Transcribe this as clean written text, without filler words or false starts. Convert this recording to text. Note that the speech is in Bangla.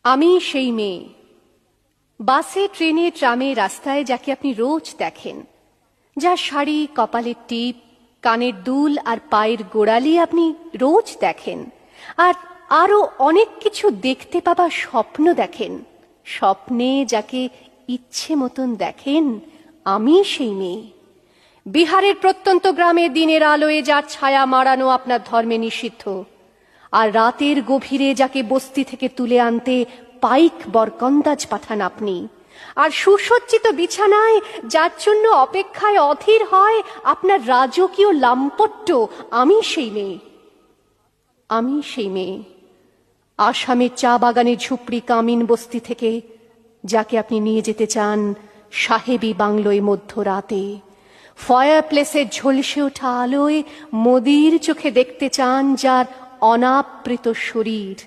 আমি সেই মেয়ে, বাসে ট্রেনে ট্রামে রাস্তায় যাকে আপনি রোজ দেখেন, যার শাড়ি, কপালের টিপ, কানের দুল আর পায়ের গোড়ালি আপনি রোজ দেখেন, আর আরো অনেক কিছু দেখতে পাবার স্বপ্ন দেখেন। স্বপ্নে যাকে ইচ্ছে মতন দেখেন, আমি সেই মেয়ে। বিহারের প্রত্যন্ত গ্রামে দিনের আলোয় যার ছায়া মাড়ানো আপনার ধর্মে নিষিদ্ধ, আর রাতের গভীরে যাকে বস্তি থেকে তুলে আনতে পাইক বরকন্দাজ পাঠান আপনি, আর সুসজ্জিত বিছানায় যার জন্য অপেক্ষায় অধীর হয় আপনার রাজকীয় লাম্পট্য, আমি সেই মেয়ে। আমি সেই মেয়ে, আসামের চা বাগানের ঝুপড়ি কামিন বস্তি থেকে যাকে আপনি নিয়ে যেতে চান সাহেবী বাংলোয় মধ্যরাতে, ফায়ার প্লেসের ঝলসে ওঠা আলোয় মোদির চোখে দেখতে চান যার অনাবৃত শরীর।